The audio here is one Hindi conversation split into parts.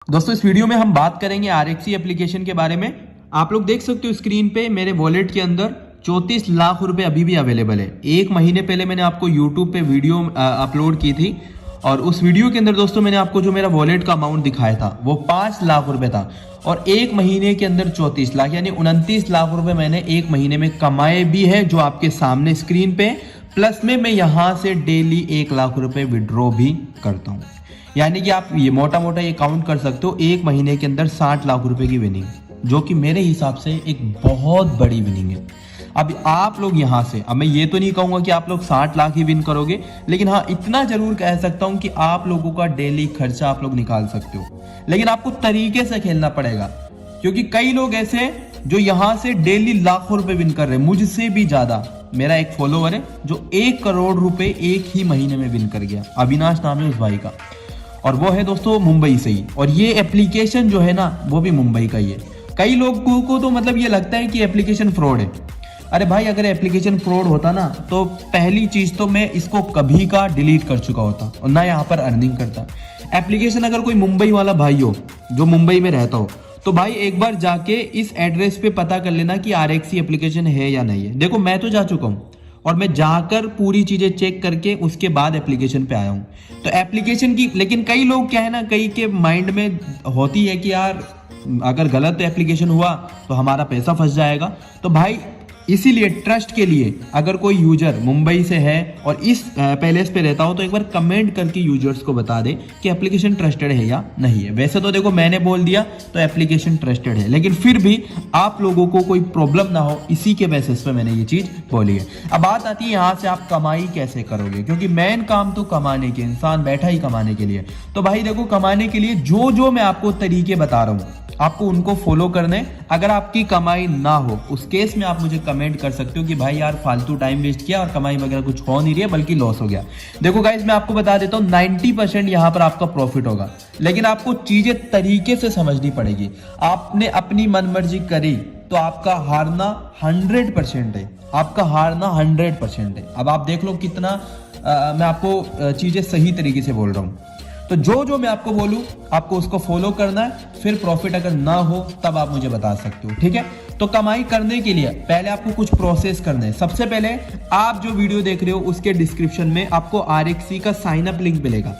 दोस्तों इस वीडियो में हम बात करेंगे आरएक्सी एप्लीकेशन के बारे में। आप लोग देख सकते हो स्क्रीन पे मेरे वॉलेट के अंदर 34 लाख रुपए अभी भी अवेलेबल है। एक महीने पहले मैंने आपको यूट्यूब पे वीडियो अपलोड की थी और उस वीडियो के अंदर दोस्तों मैंने आपको जो मेरा वॉलेट का अमाउंट दिखाया था वो 5 लाख रुपए था और एक महीने के अंदर 34 लाख यानी 29 लाख रुपए मैंने एक महीने में कमाए भी है, जो आपके सामने स्क्रीन पे। प्लस में मैं यहाँ से डेली 1 लाख रुपए विड्रॉ भी करता हूँ, यानी कि आप ये मोटा मोटा ये काउंट कर सकते हो एक महीने के अंदर 60 लाख रुपए की विनिंग, जो कि मेरे हिसाब से एक बहुत बड़ी विनिंग है। अब आप लोग यहाँ से, अब मैं ये तो नहीं कहूंगा कि आप लोग 60 लाख ही विन करोगे, लेकिन हाँ इतना जरूर कह सकता हूँ कि आप लोगों का डेली खर्चा आप लोग निकाल सकते हो, लेकिन आपको तरीके से खेलना पड़ेगा। क्योंकि कई लोग ऐसे जो यहाँ से डेली लाखों रुपए विन कर रहे हैं, मुझसे भी ज्यादा। मेरा एक फॉलोवर है जो 1 करोड़ रुपए एक ही महीने में विन कर गया, अविनाश नाम है उस भाई का, और वो है दोस्तों मुंबई से ही। और ये एप्लीकेशन जो है ना वो भी मुंबई का ही है। कई लोगों को तो मतलब ये लगता है कि एप्लीकेशन फ्रॉड है। अरे भाई, अगर एप्लीकेशन फ्रॉड होता ना तो पहली चीज तो मैं इसको कभी का डिलीट कर चुका होता और ना यहाँ पर अर्निंग करता। एप्लीकेशन अगर कोई मुंबई वाला भाई हो जो मुंबई में रहता हो तो भाई एक बार जाके इस एड्रेस पे पता कर लेना कि आरएक्सी एप्लीकेशन है या नहीं है। देखो मैं तो जा चुका हूँ और मैं जाकर पूरी चीजें चेक करके उसके बाद एप्लीकेशन पे आया हूँ। तो एप्लीकेशन की, लेकिन कई लोग क्या है ना, कई के माइंड में होती है कि यार अगर गलत एप्लीकेशन हुआ तो हमारा पैसा फंस जाएगा। तो भाई इसीलिए ट्रस्ट के लिए अगर कोई यूजर मुंबई से है और इस पैलेस पे रहता हो तो एक बार कमेंट करके यूजर्स को बता दे कि एप्लीकेशन ट्रस्टेड है या नहीं है। वैसे तो देखो मैंने बोल दिया तो एप्लीकेशन ट्रस्टेड है, लेकिन फिर भी आप लोगों को कोई प्रॉब्लम ना हो इसी के बेसिस पे मैंने ये चीज बोली है। अब बात आती है यहाँ से आप कमाई कैसे करोगे, क्योंकि मेन काम तो कमाने के, इंसान बैठा ही कमाने के लिए। तो भाई देखो, कमाने के लिए जो जो मैं आपको तरीके बता रहा हूँ आपको उनको फॉलो करने। अगर आपकी कमाई ना हो उस केस में आप मुझे कमेंट कर सकते हो कि भाई यार फालतू टाइम वेस्ट किया और कमाई वगैरह कुछ हो नहीं रही है बल्कि लॉस हो गया। देखो गाइस, मैं आपको बता देता हूँ 90% यहाँ पर आपका प्रॉफिट होगा, लेकिन आपको चीजें तरीके से समझनी पड़ेगी। आपने अपनी मनमर्जी करी तो आपका हारना 100% है, आपका हारना 100% है। अब आप देख लो कितना मैं आपको चीजें सही तरीके से बोल रहा हूँ। तो जो जो मैं आपको बोलूं आपको उसको फॉलो करना है, फिर प्रॉफिट अगर ना हो तब आप मुझे बता सकते हो, ठीक है। तो कमाई करने के लिए पहले आपको कुछ प्रोसेस करने हैं। सबसे पहले आप जो वीडियो देख रहे हो उसके डिस्क्रिप्शन में आपको आरएक्सी का साइन अप लिंक मिलेगा।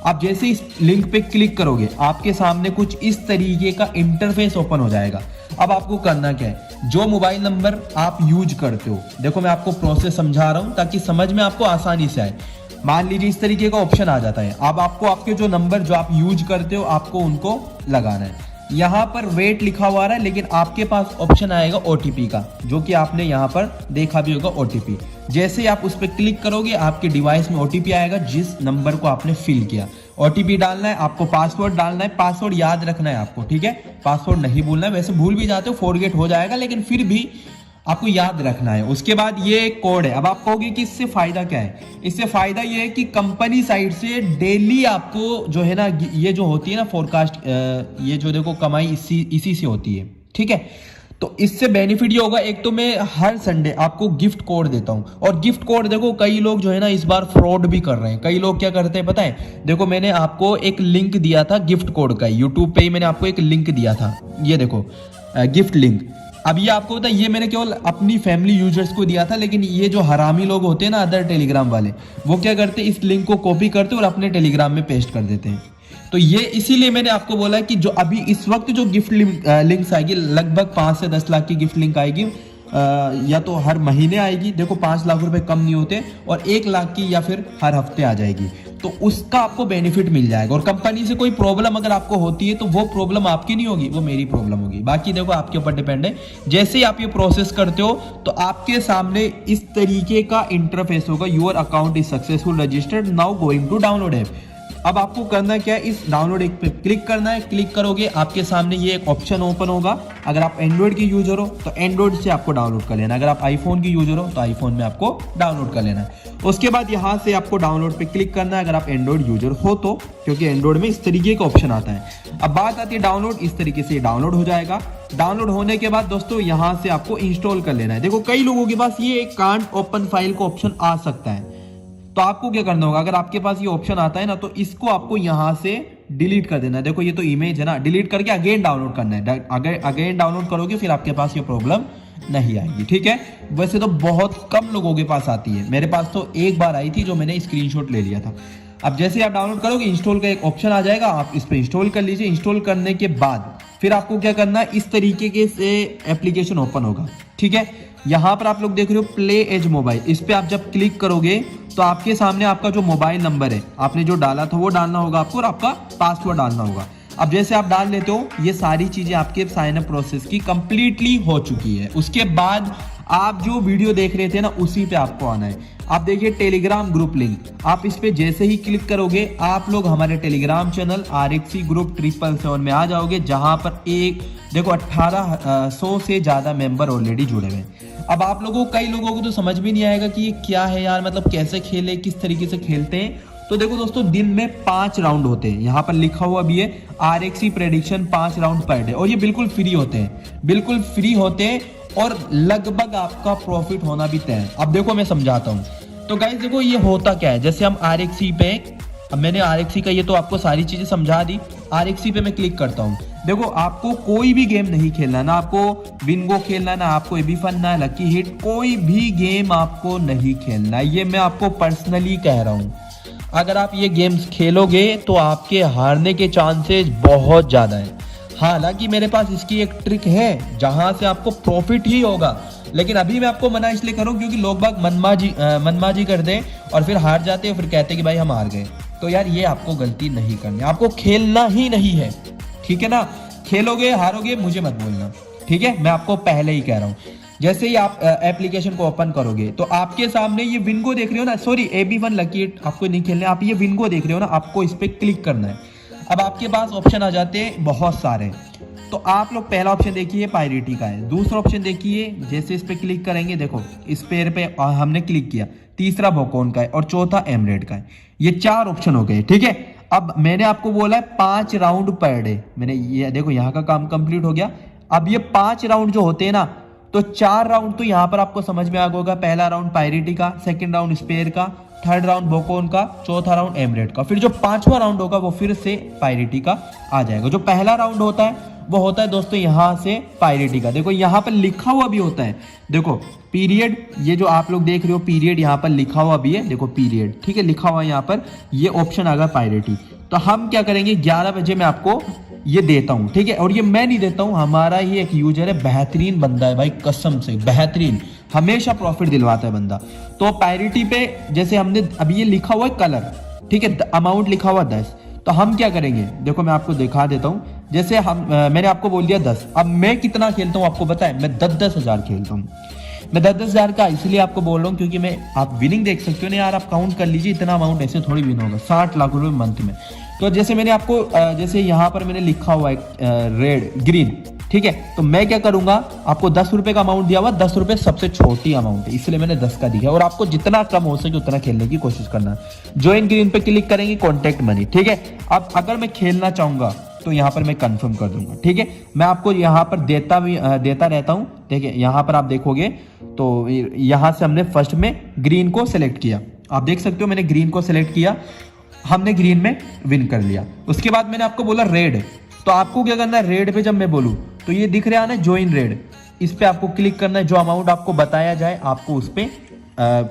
आप जैसे इस लिंक पे क्लिक करोगे आपके सामने कुछ इस तरीके का इंटरफेस ओपन हो जाएगा। अब आपको करना क्या है, जो मोबाइल नंबर आप यूज करते हो, देखो मैं आपको प्रोसेस समझा रहा हूं ताकि समझ में आपको आसानी से आए। मान लीजिए इस तरीके का ऑप्शन आ जाता है। अब आपको आपके जो नंबर जो आप यूज करते हो आपको उनको लगाना है। यहाँ पर वेट लिखा हुआ है, लेकिन आपके पास ऑप्शन आएगा ओटीपी का, जो कि आपने यहाँ पर देखा भी होगा ओटीपी। जैसे आप उस पर क्लिक करोगे आपके डिवाइस में ओटीपी आएगा जिस नंबर को आपने फिल किया। ओटीपी डालना है, आपको पासवर्ड डालना है, पासवर्ड याद रखना है आपको, ठीक है। पासवर्ड नहीं भूलना है, वैसे भूल भी जाते हो फॉरगेट हो जाएगा, लेकिन फिर भी आपको याद रखना है। उसके बाद ये कोड है। अब आप कहोगे कि इससे फायदा क्या है, इससे फायदा ये है कि कंपनी साइड से डेली आपको जो है ना, ये जो होती है ना फोरकास्ट, ये जो देखो कमाई इसी से होती है, ठीक है। तो इससे बेनिफिट ये होगा, एक तो मैं हर संडे आपको गिफ्ट कोड देता हूं, और गिफ्ट कोड देखो कई लोग जो है ना इस बार फ्रॉड भी कर रहे हैं। कई लोग क्या करते हैं पता है, देखो मैंने आपको एक लिंक दिया था गिफ्ट कोड का, यूट्यूब पे ही मैंने आपको एक लिंक दिया था, ये देखो गिफ्ट लिंक। अब ये आपको पता है, ये मैंने केवल अपनी फैमिली यूजर्स को दिया था, लेकिन ये जो हरामी लोग होते हैं ना अदर टेलीग्राम वाले, वो क्या करते हैं, इस लिंक को कॉपी करते और अपने टेलीग्राम में पेस्ट कर देते हैं। तो ये इसीलिए मैंने आपको बोला कि जो अभी इस वक्त जो गिफ्ट लिंक्स आएगी, लगभग 5 से 10 लाख की गिफ्ट लिंक आएगी, या तो हर महीने आएगी। देखो 5 लाख रुपए कम नहीं होते, और 1 लाख की या फिर हर हफ्ते आ जाएगी। तो उसका आपको बेनिफिट मिल जाएगा। और कंपनी से कोई प्रॉब्लम अगर आपको होती है तो वो प्रॉब्लम आपकी नहीं होगी, वो मेरी प्रॉब्लम होगी। बाकी देखो आपके ऊपर डिपेंड है। जैसे ही आप ये प्रोसेस करते हो तो आपके सामने इस तरीके का इंटरफेस होगा, your account is successful registered, now going to download app. अब आपको करना क्या है, इस डाउनलोड पे क्लिक करना है। क्लिक करोगे आपके सामने ये एक ऑप्शन ओपन होगा। अगर आप एंड्रॉइड की यूजर हो तो एंड्रॉइड से आपको डाउनलोड कर लेना, अगर आप आईफोन की यूजर हो तो आईफोन में आपको डाउनलोड कर लेना है। उसके बाद यहाँ से आपको डाउनलोड पे क्लिक करना है अगर आप एंड्रॉइड यूजर हो तो, क्योंकि एंड्रॉइड में इस तरीके का ऑप्शन आता है। अब बात आती है डाउनलोड, इस तरीके से डाउनलोड हो जाएगा। डाउनलोड होने के बाद दोस्तों यहाँ से आपको इंस्टॉल कर लेना है। देखो कई लोगों के पास ये कांट ओपन फाइल का ऑप्शन आ सकता है, तो आपको क्या करना होगा, अगर आपके पास ये ऑप्शन आता है ना तो इसको आपको यहाँ से डिलीट कर देना है। देखो ये तो इमेज है ना, डिलीट करके अगेन डाउनलोड करना है। अगर अगेन डाउनलोड करोगे फिर आपके पास ये प्रॉब्लम नहीं आएगी, ठीक है। वैसे तो बहुत कम लोगों के पास आती है, मेरे पास तो एक बार आई थी जो मैंने स्क्रीनशॉट ले लिया था। अब जैसे आप डाउनलोड करोगे इंस्टॉल का एक ऑप्शन आ जाएगा, आप इस पर इंस्टॉल कर लीजिए। इंस्टॉल करने के बाद फिर आपको क्या करना है, इस तरीके के से एप्लीकेशन ओपन होगा, ठीक है। यहाँ पर आप लोग देख रहे हो प्ले एज मोबाइल, इस पे आप जब क्लिक करोगे तो आपके सामने आपका जो मोबाइल नंबर है आपने जो डाला था वो डालना होगा आपको, और आपका पासवर्ड डालना होगा। अब जैसे आप डाल लेते हो ये सारी चीजें आपके साइन अप प्रोसेस की कंप्लीटली हो चुकी है। उसके बाद आप जो वीडियो देख रहे थे ना उसी पे आपको आना है। आप देखिए टेलीग्राम ग्रुप लिंक, आप इस पे जैसे ही क्लिक करोगे आप लोग हमारे टेलीग्राम चैनल RXC ग्रुप 777 में आ जाओगे, जहां पर एक देखो 1800 से ज्यादा मेंबर ऑलरेडी जुड़े हुए हैं। अब आप लोगों कई लोगों को तो समझ भी नहीं आएगा कि ये क्या है यार, मतलब कैसे खेले, किस तरीके से खेलते हैं। तो देखो दोस्तों दिन में 5 राउंड होते हैं, यहाँ पर लिखा हुआ भी है RXC prediction 5 round per day, और ये बिल्कुल फ्री होते हैं, बिल्कुल फ्री होते हैं, और लगभग आपका प्रॉफिट होना भी तय है। अब देखो मैं समझाता हूँ। तो गाइस देखो ये होता क्या है, जैसे हम RXC पे, अब मैंने RXC का ये तो आपको सारी चीजें समझा दी। RXC पे मैं क्लिक करता हूँ। देखो आपको कोई भी गेम नहीं खेलना, ना आपको बिंगो खेलना, ना आपको एबी फन, ना लकी हिट, कोई भी गेम आपको नहीं खेलना। ये मैं आपको पर्सनली कह रहा हूँ। अगर आप ये गेम्स खेलोगे तो आपके हारने के चांसेस बहुत ज्यादा है। हालांकि मेरे पास इसकी एक ट्रिक है जहां से आपको प्रॉफिट ही होगा, लेकिन अभी मैं आपको मना इसलिए करूं क्योंकि लोग बाग मनमाजी कर दे और फिर हार जाते हैं, फिर कहते कि भाई हम हार गए। तो यार ये आपको गलती नहीं करनी, आपको खेलना ही नहीं है, ठीक है ना। खेलोगे हारोगे मुझे मत बोलना, ठीक है, मैं आपको पहले ही कह रहा हूँ। जैसे ही आप एप्लीकेशन को ओपन करोगे तो आपके सामने ये विंगो देख रहे हो ना, सॉरी AB1 लकी हिट आपको नहीं खेलना, आप ये विंगो देख रहे हो ना, आपको इस पे क्लिक करना है। अब आपके पास ऑप्शन आ जाते हैं बहुत सारे। तो आप लोग पहला ऑप्शन देखिए पायरेटी का है, दूसरा ऑप्शन देखिए, जैसे इस पे क्लिक करेंगे देखो इस पेयर पे हमने क्लिक किया, तीसरा बोकोन का है और चौथा एमरेड का है। ये 4 ऑप्शन हो गए, ठीक है। अब मैंने आपको बोला है 5 राउंड पर डे, मैंने ये देखो यहाँ का काम कंप्लीट हो गया। अब ये 5 राउंड जो होते हैं ना, तो 4 राउंड तो यहाँ पर आपको समझ में आ गया होगा। पहला राउंड पायरेटी का, सेकंड राउंड स्पेयर का, थर्ड राउंड बोकोन का, चौथा राउंड एमरेड का। फिर जो 5वां राउंड होगा वो फिर से पायरेटी का आ जाएगा। जो पहला राउंड होता है वो होता है दोस्तों यहाँ से पायरेटी का। देखो यहाँ पर लिखा हुआ भी होता है, देखो पीरियड, ये जो आप लोग देख रहे हो पीरियड यहाँ पर लिखा हुआ भी है, देखो पीरियड, ठीक है, लिखा हुआ है यहाँ पर। ये ऑप्शन आ गया पायरेटी। तो हम क्या करेंगे 11 बजे मैं आपको ये देता हूँ, ठीक है। और ये मैं नहीं देता हूँ, हमारा ही एक यूजर है, बेहतरीन बंदा है भाई, कसम से बेहतरीन, हमेशा प्रॉफिट दिलवाता है बंदा। तो पायरेटी पे जैसे हमने अभी ये लिखा हुआ है कलर, ठीक है, अमाउंट लिखा हुआ 10। तो हम क्या करेंगे, देखो मैं आपको दिखा देता हूँ। जैसे हम मैंने आपको बोल दिया 10, अब मैं कितना खेलता हूँ आपको पता है, मैं 10-10 हजार खेलता हूँ। मैं 10-10 हजार का इसलिए आपको बोल रहा हूँ क्योंकि मैं, आप विनिंग देख सकते हो ना यार, आप काउंट कर लीजिए, इतना अमाउंट ऐसे थोड़ी विन होगा, 60 लाख रुपए मंथ में। तो जैसे मैंने आपको जैसे यहाँ पर मैंने लिखा हुआ है रेड ग्रीन, ठीक है, तो मैं क्या करूंगा, आपको 10 रुपए का अमाउंट दिया हुआ, 10 रुपए सबसे छोटी अमाउंट है इसलिए मैंने 10 का दिया, और आपको जितना कम हो सके उतना खेलने की कोशिश करना। ज्वाइन ग्रीन पे क्लिक करेंगे, कॉन्टेक्ट मनी, ठीक है। अब अगर मैं खेलना चाहूंगा तो यहाँ पर मैं कंफर्म कर दूंगा, ठीक है। मैं आपको यहाँ पर देता रहता हूँ, ठीक है। यहाँ पर आप देखोगे तो यहाँ से हमने फर्स्ट में ग्रीन को सिलेक्ट किया, आप देख सकते हो मैंने ग्रीन को सिलेक्ट किया, हमने ग्रीन में विन कर लिया। उसके बाद मैंने आपको बोला रेड, तो आपको क्या करना है, रेड पे जब मैं बोलूं तो ये दिख रहा है ना ज्वाइन रेड, इस पे आपको क्लिक करना है। जो अमाउंट आपको बताया जाए आपको उस पे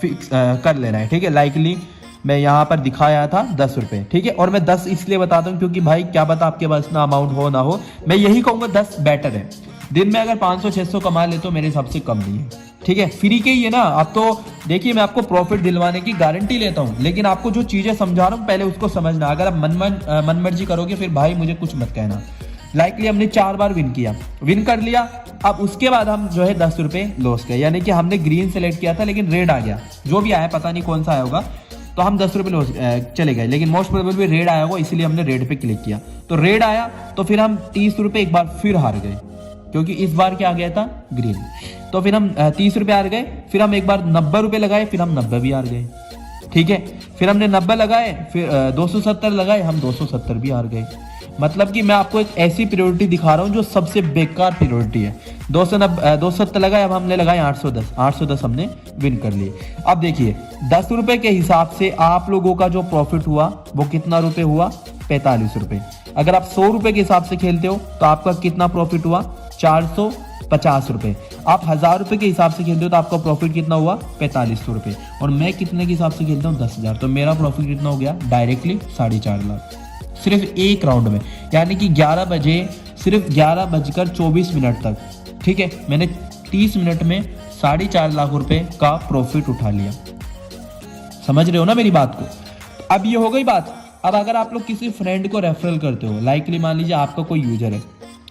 फिक्स कर लेना है, ठीक है। लाइकली मैं यहाँ पर दिखाया था 10 रुपए, ठीक है। और मैं 10 इसलिए बताता हूँ क्योंकि भाई क्या पता आपके पास इतना अमाउंट हो ना हो, मैं यही कहूंगा 10 बेटर है। दिन में अगर 500-600 कमा ले तो मेरे हिसाब से कम नहीं है, ठीक है, फ्री के ही है ना। अब तो देखिए मैं आपको प्रॉफिट दिलवाने की गारंटी लेता हूँ, लेकिन आपको जो चीजें समझा रहा हूँ पहले उसको समझना। अगर आप मनमर्जी करोगे फिर भाई मुझे कुछ मत कहना। लाइकली हमने 4 बार विन किया, विन कर लिया। अब उसके बाद हम जो है 10 रुपए लॉस गए, यानी कि हमने ग्रीन सेलेक्ट किया था लेकिन रेड आ गया, जो भी आया पता नहीं कौन सा आया होगा, तो हम 10 रुपए लॉस चले गए। लेकिन मोस्ट प्रोबेबली रेड आया होगा इसलिए हमने रेड पे क्लिक किया, तो रेड आया तो फिर हम 30 रुपए एक बार फिर हार गए क्योंकि इस बार क्या आ गया था ग्रीन। तो फिर हम 30 रुपए हार गए, फिर हम एक बार 90 रुपए लगाए, फिर हम 90 भी हार गए, ठीक है। फिर हमने 90 लगाए, फिर 270 लगाए, हम 270 भी हार गए। मतलब कि मैं आपको एक ऐसी प्रायोरिटी दिखा रहा हूँ जो सबसे बेकार प्रायोरिटी है। 270 लगाए, अब हमने लगाए 810 हमने विन कर लिए। अब देखिए 10 रुपए के हिसाब से आप लोगों का जो प्रॉफिट हुआ वो कितना रुपए हुआ, 45 रुपए। अगर आप 100 रुपए के हिसाब से खेलते हो तो आपका कितना प्रॉफिट हुआ, 450 रुपए। आप 1000 रुपए के हिसाब से खेलते हो तो आपका प्रॉफिट कितना हुआ, 4500 रुपए। और मैं कितने के हिसाब से खेलता हूँ, 10,000, तो मेरा प्रॉफिट कितना हो गया, डायरेक्टली 4.5 लाख सिर्फ एक राउंड में। यानी कि 11 बजे, सिर्फ 11:24 तक, ठीक है, मैंने 30 मिनट में 4.5 लाख रुपए का प्रॉफिट उठा लिया। समझ रहे हो ना मेरी बात को। अब ये हो गई बात। अब अगर आप लोग किसी फ्रेंड को रेफरल करते हो, लाइकली मान लीजिए आपका कोई यूजर है,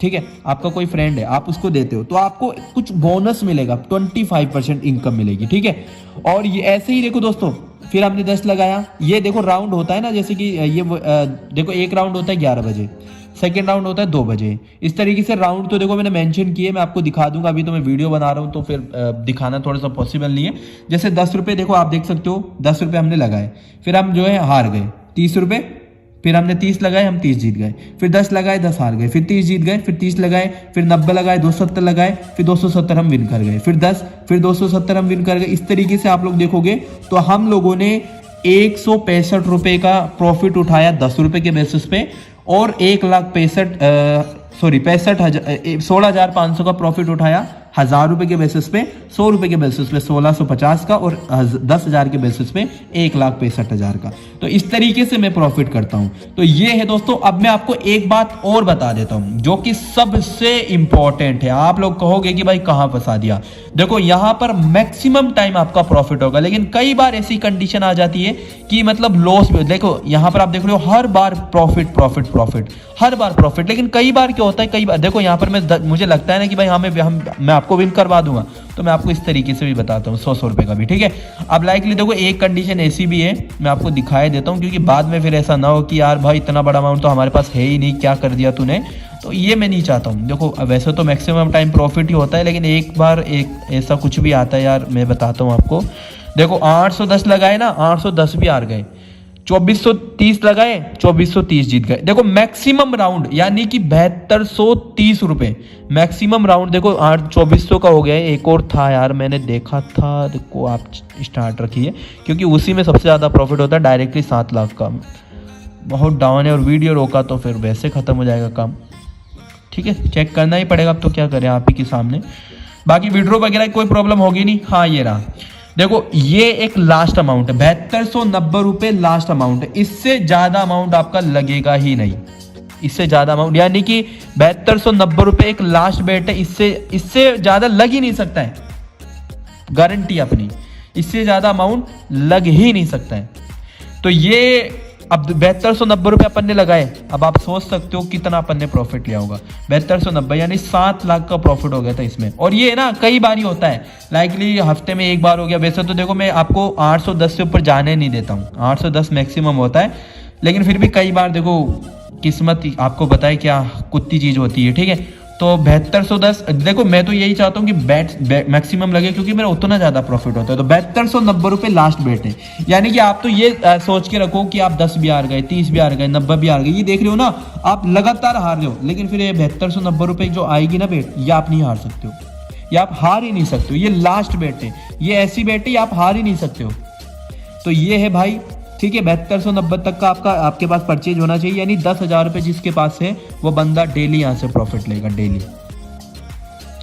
ठीक है, आपका कोई फ्रेंड है, आप उसको देते हो तो आपको कुछ बोनस मिलेगा, 25% इनकम मिलेगी, ठीक है। और ये ऐसे ही देखो दोस्तों, फिर हमने 10 लगाया, ये देखो राउंड होता है ना, जैसे कि ये देखो एक राउंड होता है 11 बजे, सेकेंड राउंड होता है 2 बजे, इस तरीके से राउंड तो देखो मैंने मेंशन किए, मैं आपको दिखा दूंगा। अभी तो मैं वीडियो बना रहा हूँ तो फिर दिखाना थोड़ा सा पॉसिबल नहीं है। जैसे 10 रुपये देखो आप देख सकते हो, 10 रुपये हमने लगाए, फिर हम जो है हार गए 30 रुपये, फिर हमने 30 लगाए, हम 30 जीत गए, फिर 10 लगाए, 10 हार गए, फिर 30 जीत गए, फिर 30 लगाए, फिर 90 लगाए, 270 लगाए, फिर 270 हम विन कर गए, फिर 10, फिर 270 हम विन कर गए। इस तरीके से आप लोग देखोगे तो हम लोगों ने 165 रुपए का प्रॉफिट उठाया 10 रुपए के बेसिस पे, और 16,500 का प्रॉफिट उठाया 1000 रुपए के बेसिस पे, 100 रुपए के बेसिस पे 1650 का, और 10,000 के बेसिस पे 1,65,000 का। तो इस तरीके से मैं प्रॉफिट करता हूं। तो ये है दोस्तों। अब मैं आपको एक बात और बता देता हूं जो कि सबसे इंपॉर्टेंट है। आप लोग कहोगे कि भाई कहां फंसा दिया। देखो यहां पर मैक्सिमम टाइम आपका प्रॉफिट होगा, लेकिन कई बार ऐसी कंडीशन आ जाती है कि मतलब लॉस भी। देखो यहां पर आप देख रहे हो हर बार प्रॉफिट प्रॉफिट प्रॉफिट, हर बार प्रॉफिट, लेकिन कई बार क्या होता है, कई बार देखो यहां पर मुझे लगता है ना कि भाई मैं आपको विन करवा दूंगा, तो मैं आपको इस तरीके से भी बताता हूँ 100 रुपए का भी, ठीक है। अब लाइकली देखो एक कंडीशन ऐसी भी है, मैं आपको दिखाई देता हूँ, क्योंकि बाद में फिर ऐसा ना हो कि यार भाई इतना बड़ा अमाउंट तो हमारे पास है ही नहीं, क्या कर दिया तूने, तो ये मैं नहीं चाहता हूँ। देखो वैसे तो मैक्सिमम टाइम प्रॉफिट ही होता है, लेकिन एक बार एक ऐसा कुछ भी आता है यार, मैं बताता हूँ आपको। देखो 810 लगाए ना, 810 भी हार गए, 2430 लगाए, 2430 जीत गए। देखो मैक्सिमम राउंड यानी कि 7230 रुपए मैक्सिमम राउंड। देखो 2400 का हो गया है। एक और था यार, मैंने देखा था, देखो आप स्टार्ट रखिए, क्योंकि उसी में सबसे ज्यादा प्रॉफिट होता है, डायरेक्टली 7 लाख का। बहुत डाउन है और वीडियो रोका तो फिर वैसे खत्म हो जाएगा काम, ठीक है, चेक करना ही पड़ेगा। अब तो क्या करें आप ही के सामने, बाकी वीडियो वगैरह कोई प्रॉब्लम होगी नहीं। हाँ ये रहा, देखो ये एक लास्ट अमाउंट है, 7290 रुपए लास्ट अमाउंट है। इससे ज्यादा अमाउंट आपका लगेगा ही नहीं, इससे ज्यादा अमाउंट, यानी कि 7290 रुपए एक लास्ट बेट है। इससे ज्यादा लग ही नहीं सकता है, गारंटी अपनी, इससे ज्यादा अमाउंट लग ही नहीं सकता है। तो ये अब 7290 रुपए अपन ने लगाए। अब आप सोच सकते हो कितना अपन ने प्रॉफिट लिया होगा, 7290 यानी 7 लाख का प्रॉफिट हो गया था इसमें। और ये ना कई बार ही होता है, लाइकली हफ्ते में एक बार हो गया। वैसे तो देखो मैं आपको 810 से ऊपर जाने नहीं देता हूँ, 810 मैक्सिमम होता है, लेकिन फिर भी कई बार देखो किस्मत आपको बताए क्या कुत्ती चीज होती है, ठीक है। तो 7210, देखो मैं तो यही चाहता हूँ कि बेट मैक्सिमम लगे, क्योंकि मेरा उतना ज्यादा प्रॉफिट होता है। तो 7290 रुपए लास्ट बेट है, यानी कि आप तो ये सोच के रखो कि आप 10 भी हार गए, 30 भी हार गए, 90 भी हार गए, ये देख रहे हो ना, आप लगातार हार रहे हो। लेकिन फिर ये 7290 रुपए जो आएगी ना बेट, ये आप नहीं हार सकते हो, ये आप हार ही नहीं सकते हो। ये लास्ट बेट है, ये ऐसी बेट है, आप हार ही नहीं सकते हो। तो ये है भाई, ठीक है, 7290 तक का आपके पास परचेज होना चाहिए, यानी 10,000 रुपए जिसके पास है वो बंदा डेली यहाँ से प्रॉफिट लेगा, डेली।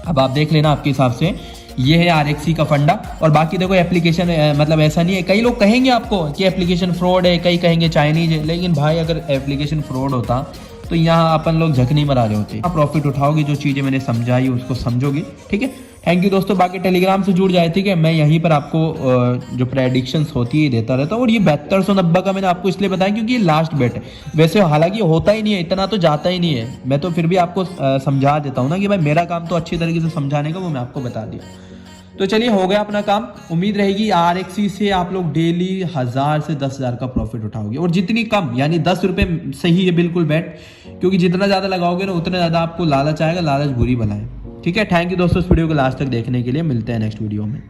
अब आप देख लेना आपके हिसाब से, ये है RXC का फंडा। और बाकी देखो एप्लीकेशन मतलब ऐसा नहीं है, कई लोग कहेंगे आपको कि एप्लीकेशन फ्रॉड है, कई कहेंगे चाइनीज है, लेकिन भाई अगर एप्लीकेशन फ्रॉड होता तो यहाँ अपन लोग झकनी मरा रहे होते। आप प्रॉफिट उठाओगे, जो चीजें मैंने समझाई उसको समझोगे, ठीक है। थैंक यू दोस्तों। बाकी टेलीग्राम से जुड़ जाए, ठीक है, मैं यहीं पर आपको जो प्रेडिक्शंस होती है देता रहता हूँ। और ये 7290 का मैंने आपको इसलिए बताया क्योंकि ये लास्ट बेट है। वैसे हालांकि होता ही नहीं है, इतना तो जाता ही नहीं है, मैं तो फिर भी आपको समझा देता हूँ ना कि भाई मेरा काम तो अच्छी तरीके से समझाने का, वो मैं आपको बता दिया। तो चलिए हो गया अपना काम। उम्मीद रहेगी RXC से आप लोग डेली 1000 से 10,000 का प्रॉफिट उठाओगे, और जितनी कम यानी 10 रुपए सही है बिल्कुल बेट, क्योंकि जितना ज्यादा लगाओगे ना उतना ज्यादा आपको लालच आएगा, लालच बुरी बला है, ठीक है। थैंक यू दोस्तों इस वीडियो को लास्ट तक देखने के लिए, मिलते हैं नेक्स्ट वीडियो में।